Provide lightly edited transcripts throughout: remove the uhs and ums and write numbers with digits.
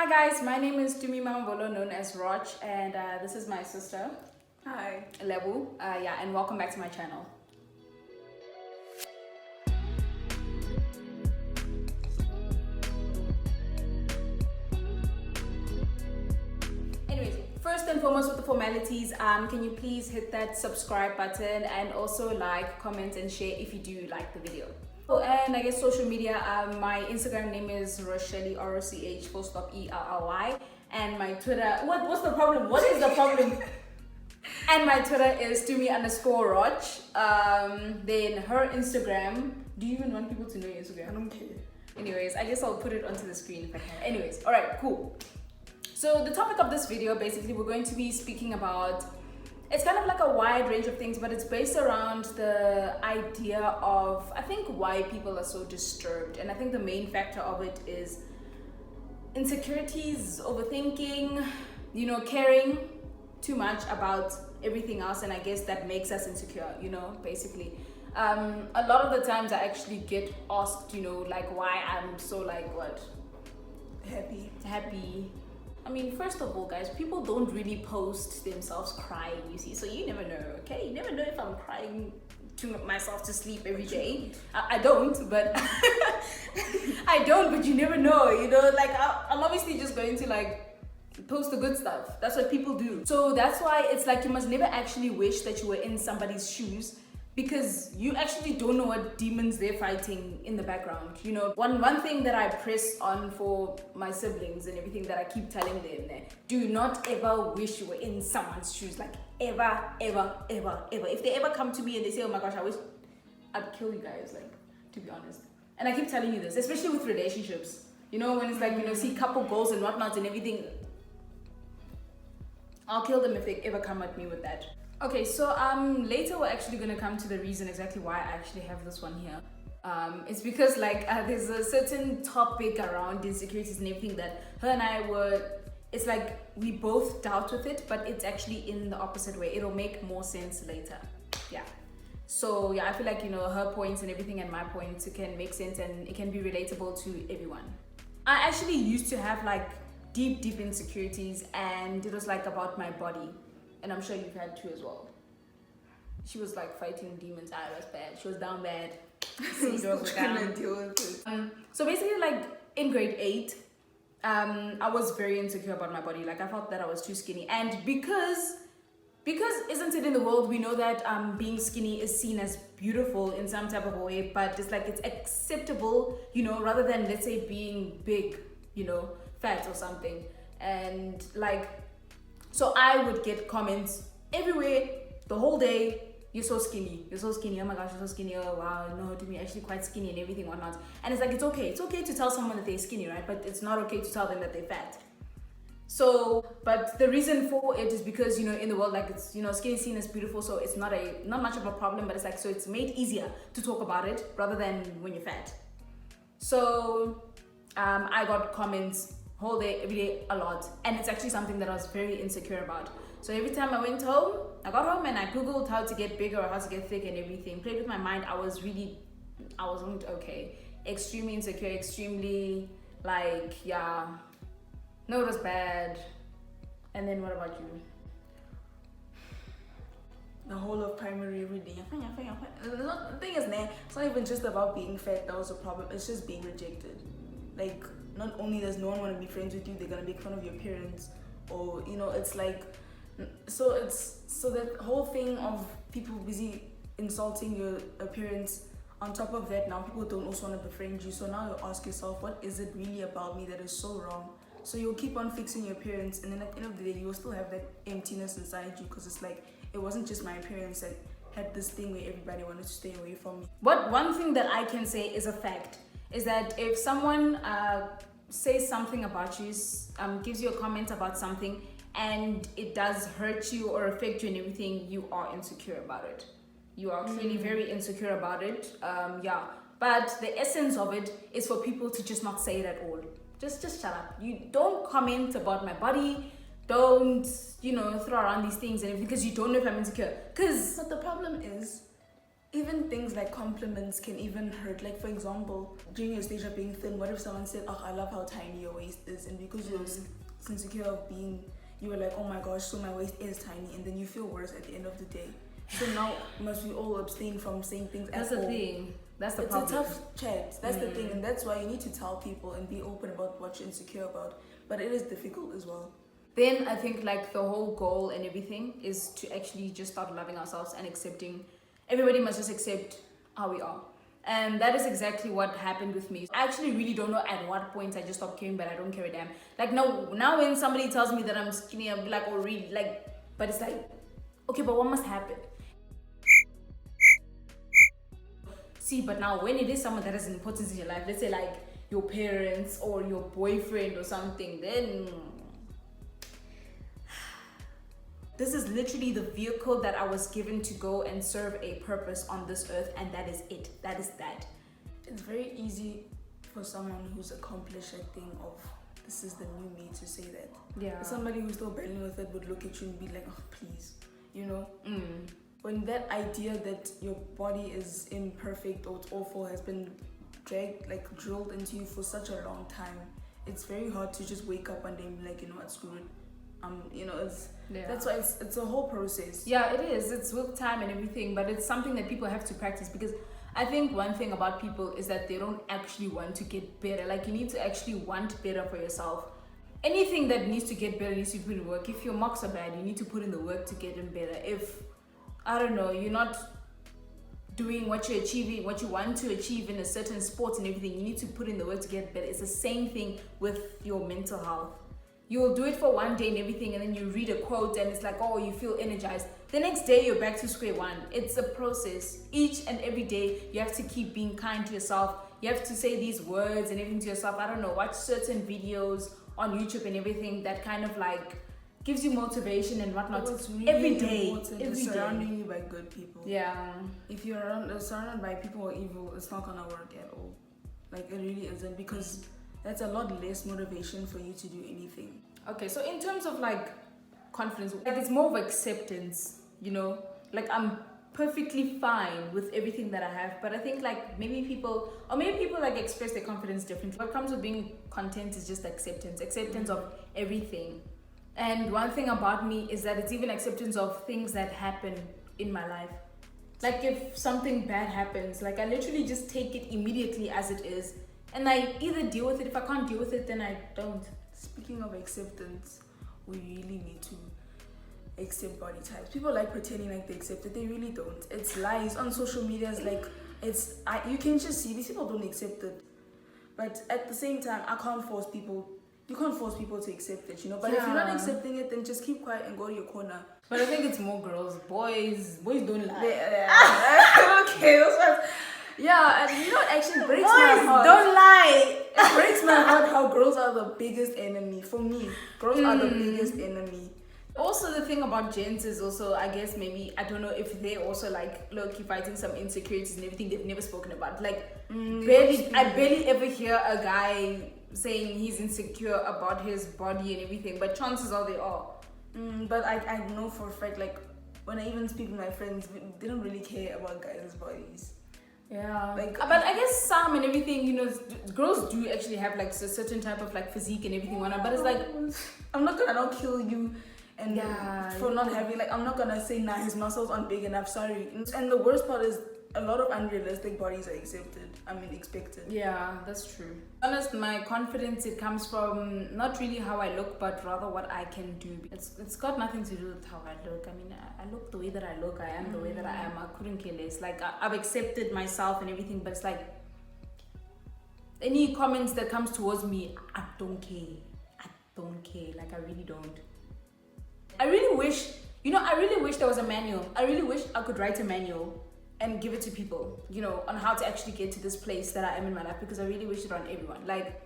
Hi guys, my name is Tumi Mamabolo, known as Roch, and this is my sister. Hi. Lebu. And welcome back to my channel. Anyways, first and foremost with the formalities, can you please hit that subscribe button and also like, comment, and share if you do like the video. Oh, and I guess social media, my Instagram name is Rochelle, R-O-C-H, full stop E-L-L-Y, and my Twitter, what's the problem? What is the problem? And my Twitter is Tumi_Roch. Then her Instagram, do you even want people to know your Instagram? I don't care. Anyways, I guess I'll put it onto the screen if I can. Anyways, all right, cool. So the topic of this video, basically, we're going to be speaking about, it's kind of like a wide range of things, but it's based around the idea of, I think, why people are so disturbed. And I think the main factor of it is insecurities, overthinking, caring too much about everything else. And I guess that makes us insecure, basically. A lot of the times I actually get asked, why I'm so happy. I mean, first of all, guys, people don't really post themselves crying, you see, so you never know, okay? You never know if I'm crying to myself to sleep every day. I don't, but but you never know, I'm obviously just going to post the good stuff. That's what people do. So that's why it's you must never actually wish that you were in somebody's shoes, because you actually don't know what demons they're fighting in the background. One thing that I press on for my siblings and everything that I keep telling them, do not ever wish you were in someone's shoes, ever. If they ever come to me and they say, oh my gosh, I wish I'd kill you guys, to be honest. And I keep telling you this, especially with relationships, when it's see couple goals and whatnot and everything, I'll kill them if they ever come at me with that. Okay, so later we're actually going to come to the reason exactly why I actually have this one here. It's because there's a certain topic around insecurities and everything that her and I it's we both dealt with it, but it's actually in the opposite way. It'll make more sense later. Yeah. So yeah, I feel her points and everything and my points, it can make sense and it can be relatable to everyone. I actually used to have deep insecurities, and it was about my body. And I'm sure you've had too as well. She was fighting demons. It was bad. She was down bad. So basically, in grade 8, I was very insecure about my body. I felt that I was too skinny. And because isn't it in the world we know that being skinny is seen as beautiful in some type of a way, but it's it's acceptable, rather than, let's say, being big, fat or something. And so I would get comments everywhere, the whole day, you're so skinny, oh my gosh, you're so skinny, oh wow, no, to me, actually quite skinny and everything, whatnot. And it's it's okay to tell someone that they're skinny, right? But it's not okay to tell them that they're fat. So, but the reason for it is because, in the world, it's, skinny is seen as beautiful, so it's not much of a problem, but it's so it's made easier to talk about it rather than when you're fat. So, I got comments whole day, every day, a lot, and it's actually something that I was very insecure about. So every time I went home, I got home and I googled how to get bigger or how to get thick and everything, played with my mind. I wasn't okay, extremely insecure, extremely no, it was bad. And then what about you? The whole of primary every day. The thing is, it's not even just about being fat that was a problem, it's just being rejected. Not only does no one want to be friends with you, they're gonna make fun of your parents, or it's so that whole thing of people busy insulting your appearance. On top of that, now people don't also want to befriend you. So now you ask yourself, what is it really about me that is so wrong? So you'll keep on fixing your appearance, and then at the end of the day, you'll still have that emptiness inside you, because it's it wasn't just my appearance that had this thing where everybody wanted to stay away from me. But one thing that I can say is a fact is that if someone says something about you, gives you a comment about something, and it does hurt you or affect you and everything, you are insecure about it. You are clearly very insecure about it. But the essence of it is for people to just not say it at all. Just shut up. You don't comment about my body. Don't, throw around these things and everything, because you don't know if I'm insecure. But the problem is, Even things like compliments can even hurt. Like, for example, during your stage of being thin, what if someone said, oh, I love how tiny your waist is, and because you're insecure of being, you were like, oh my gosh, so my waist is tiny, and then you feel worse at the end of the day. So now must we all abstain from saying things at all? That's the thing. That's the problem. It's a tough chat. That's the thing, and that's why you need to tell people and be open about what you're insecure about. But it is difficult as well. Then I think like the whole goal and everything is to actually just start loving ourselves and accepting. Everybody must just accept how we are. And that is exactly what happened with me. I actually really don't know at what point I just stopped caring, but I don't care a damn. Like now when somebody tells me that I'm skinny, I'm like, oh really? Like, but it's like, okay, but what must happen? See, but now when it is someone that has an importance in your life, let's say like your parents or your boyfriend or something, then this is literally the vehicle that I was given to go and serve a purpose on this earth, and that is it. That is that. It's very easy for someone who's accomplished a thing of this is the new me to say that. Yeah. But somebody who's still battling with it would look at you and be like, oh please, you know? When that idea that your body is imperfect or it's awful has been drilled into you for such a long time, it's very hard to just wake up one day and be like, you know what, screw it. That's why it's a whole process. Yeah, it is. It's with time and everything, but it's something that people have to practice, because I think one thing about people is that they don't actually want to get better. Like, you need to actually want better for yourself. Anything that needs to get better needs to put in work. If your marks are bad, you need to put in the work to get them better. If, I don't know, you're not doing what you're achieving, what you want to achieve in a certain sport and everything, you need to put in the work to get better. It's the same thing with your mental health. You'll do it for one day and everything, and then you read a quote and it's like, oh, you feel energized. The next day you're back to square one. It's a process. Each and every day you have to keep being kind to yourself. You have to say these words and everything to yourself. I don't know, watch certain videos on YouTube and everything that kind of like gives you motivation and whatnot. It's really every day. Surrounding you by good people. Yeah. If you're surrounded by people who are evil, it's not gonna work at all. Like, it really isn't, because that's a lot less motivation for you to do anything. Okay, so in terms of like confidence, like it's more of acceptance, you know? Like, I'm perfectly fine with everything that I have, but I think like maybe people like express their confidence differently. What comes with being content is just acceptance of everything. And one thing about me is that it's even acceptance of things that happen in my life. Like, if something bad happens, like I literally just take it immediately as it is, and I either deal with it. If I can't deal with it, then I don't. Speaking of acceptance, we really need to accept body types. People like pretending like they accept it. They really don't. It's lies on social media. It's like, you can just see these people don't accept it. But at the same time, I can't force people. You can't force people to accept it, you know. But if you're not accepting it, then just keep quiet and go to your corner. But I think it's more girls. Boys don't lie. Okay, those ones. Yeah, and you know, it actually breaks my heart. Don't lie. It breaks my heart how girls are the biggest enemy. For me, girls are the biggest enemy. Also, the thing about gents is also, I guess maybe, I don't know if they're also like low-key fighting some insecurities and everything they've never spoken about. Like, I barely ever hear a guy saying he's insecure about his body and everything, but chances are they are. But I know for a fact, like, when I even speak with my friends, they don't really care about guys' bodies. Yeah, like, but I guess some and everything, you know, girls do actually have like a certain type of like physique and everything, but it's like, I'm not gonna not kill you and for not having, like, I'm not gonna say, nah, his muscles aren't big enough, sorry. And the worst part is a lot of unrealistic bodies are expected. Yeah, that's true. Honest, my confidence, it comes from not really how I look, but rather what I can do. It's got nothing to do with how I look. I mean, I look the way that I look. I am the way that I am. I couldn't care less. Like, I've accepted myself and everything, but it's like, any comments that comes towards me, I don't care. Like, I really don't. I really wish there was a manual. I really wish I could write a manual and give it to people, you know, on how to actually get to this place that I am in my life, because I really wish it on everyone. Like,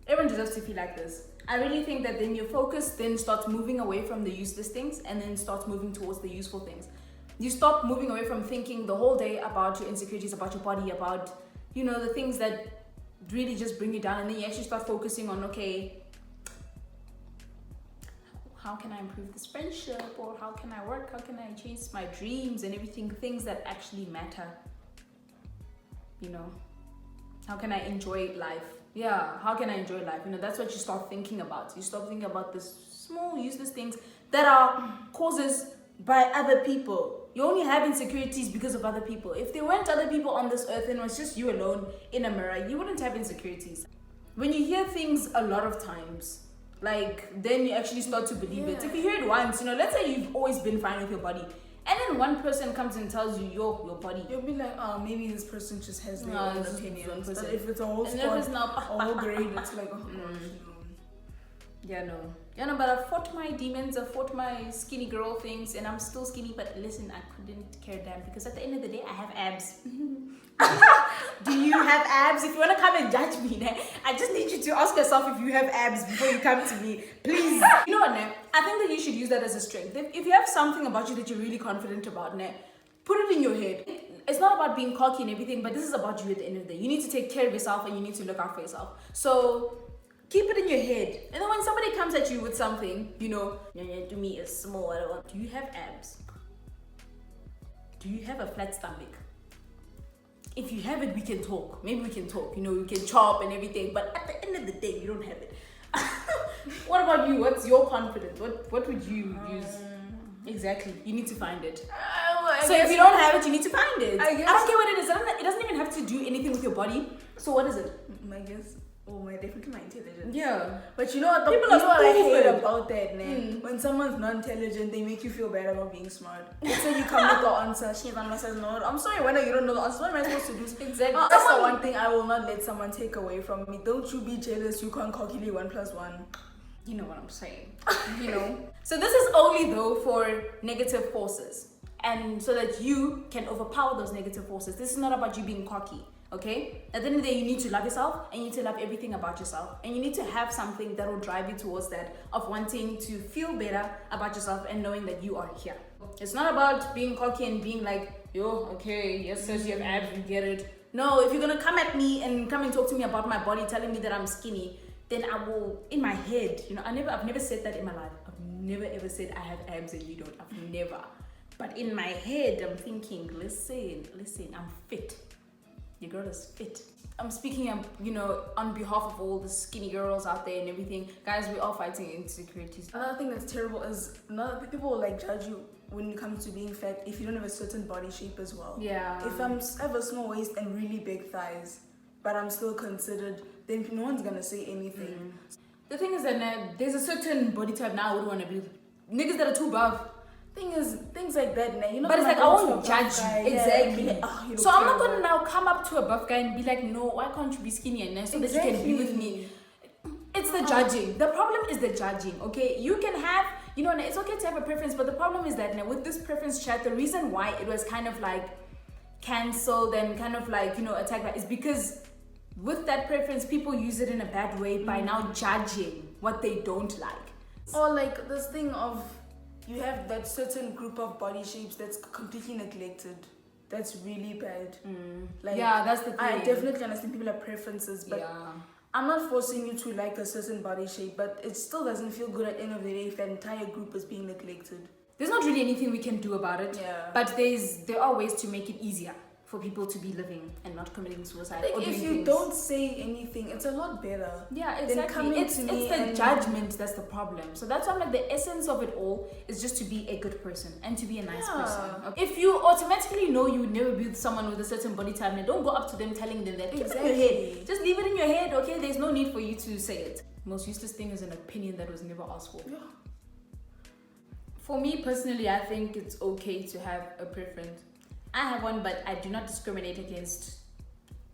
everyone deserves to feel like this. I really think that then your focus then starts moving away from the useless things and then starts moving towards the useful things. You stop moving away from thinking the whole day about your insecurities, about your body, about, you know, the things that really just bring you down, and then you actually start focusing on, okay, how can I improve this friendship, or how can I work, how can I chase my dreams and everything, things that actually matter. you know, how can I enjoy life? Yeah, how can I enjoy life? You know, that's what you start thinking about. You start thinking about this small, useless things that are causes by other people. You only have insecurities because of other people. If there weren't other people on this earth and it was just you alone in a mirror, you wouldn't have insecurities. When you hear things a lot of times, like, then you actually start to believe it. If you hear it once, you know, let's say you've always been fine with your body, and then one person comes and tells you your body, you'll be like, oh, maybe this person just has their own opinions. But if it's a whole and squad, if it's now, a whole grade, it's like, oh gosh, yeah, no, but I fought my demons, I fought my skinny girl things, and I'm still skinny, but listen, I couldn't care damn, because at the end of the day, I have abs. Do you have abs? If you want to come and judge me, I just need you to ask yourself if you have abs before you come to me, please. You know what, I think that you should use that as a strength. If you have something about you that you're really confident about, put it in your head. It's not about being cocky and everything, but this is about you at the end of the day. You need to take care of yourself and you need to look out for yourself. So keep it in your head. And then when somebody comes at you with something, you know, to me is small. Do you have abs? Do you have a flat stomach? If you have it, we can talk. Maybe we can talk. You know, we can chop and everything. But at the end of the day, you don't have it. What about you? What's your confidence? What would you use? Exactly. You need to find it. So if you don't have it, you need to find it. I don't care what it is. It doesn't even have to do anything with your body. So what is it? I guess. Oh, definitely my intelligence. Yeah. But you know what? People are what I hate stupid about that, when someone's not intelligent, they make you feel bad about being smart. So you come with the answer. She says no. I'm sorry, when you don't know the answer, what am I supposed to do? Exactly. That's the one thing I will not let someone take away from me. Don't you be jealous. You can't calculate 1 + 1. You know what I'm saying. You know. So this is only though for negative forces, and so that you can overpower those negative forces. This is not about you being cocky. Okay? At the end of the day, you need to love yourself and you need to love everything about yourself. And you need to have something that will drive you towards that, of wanting to feel better about yourself and knowing that you are here. It's not about being cocky and being like, yo, okay, yes, sis, you have abs, we get it. No, if you're gonna come at me and come and talk to me about my body, telling me that I'm skinny, then I will, in my head, you know, I've never said that in my life. I've never ever said I have abs and you don't. I've never. But in my head, I'm thinking, listen, I'm fit. Your girl is fit. I'm speaking, you know, on behalf of all the skinny girls out there and everything. Guys, we're all fighting insecurities. Another thing that's terrible is people will like judge you when it comes to being fat if you don't have a certain body shape as well. Yeah. If I have a small waist and really big thighs, but I'm still considered, then no one's gonna say anything. The thing is that there's a certain body type now I wouldn't want to be. Niggas that are too buff. Thing is, things like that, you know. But it's like, I won't judge you. Exactly. Yeah, like, so I'm not gonna now come up to a buff guy and be like, no, why can't you be skinny and so that you can be with me? It's the judging. The problem is the judging, okay? You can have, you know, it's okay to have a preference, but the problem is that with this preference chat, the reason why it was kind of like cancelled and kind of like, you know, attacked is because with that preference, people use it in a bad way by now judging what they don't like. Or like this thing of, you have that certain group of body shapes that's completely neglected. That's really bad. Like, yeah, that's the thing. I definitely understand people have preferences, but I'm not forcing you to like a certain body shape, but it still doesn't feel good at the end of the day if that entire group is being neglected. There's not really anything we can do about it. Yeah. But there are ways to make it easier for people to be living and not committing suicide. Like, or if you don't say anything, it's a lot better. Yeah, exactly. It's the judgment that's the problem. So that's why I'm like, the essence of it all is just to be a good person and to be a nice person. Okay? If you automatically know you would never be with someone with a certain body type, then don't go up to them telling them that. Keep it in your head. Just leave it in your head, okay? There's no need for you to say it. Most useless thing is an opinion that was never asked for. Yeah. For me personally, I think it's okay to have a preference. I have one, but I do not discriminate against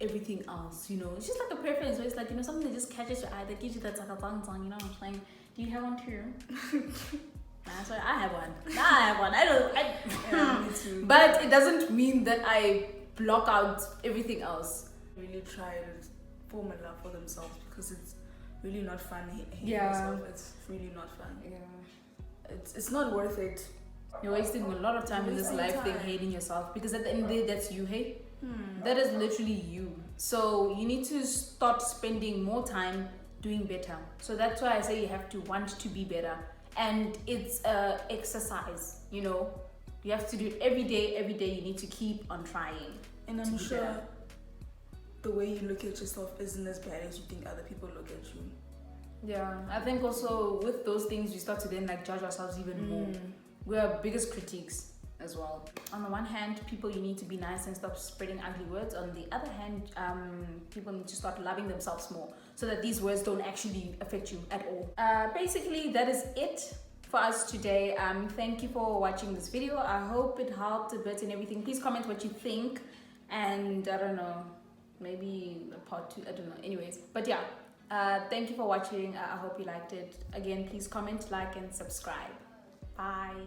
everything else, you know. It's just like a preference where it's like, you know, something that just catches your eye, that gives you that song, you know what I'm saying? Do you have one too? Nah, sorry, I have one. Me too. But it doesn't mean that I block out everything else. Really try to form a love for themselves, because it's really not fun hating Yeah. yourself. It's really not fun. Yeah. It's not worth it. You're wasting a lot of time in this life thing hating yourself, because at the end of the day, that's you, hey? That is literally you. So you need to start spending more time doing better. So that's why I say you have to want to be better. And it's exercise, you know. You have to do it every day. Every day you need to keep on trying. And I'm sure the way you look at yourself isn't as bad as you think other people look at you. Yeah, I think also with those things we start to then like judge ourselves even more. We're our biggest critiques as well. On the one hand, people, you need to be nice and stop spreading ugly words. On the other hand, people need to start loving themselves more so that these words don't actually affect you at all. Basically, that is it for us today. Thank you for watching this video. I hope it helped a bit and everything. Please comment what you think, and I don't know, maybe a part 2, I don't know. Anyways, but yeah, thank you for watching. I hope you liked it. Again, please comment, like, and subscribe. Bye.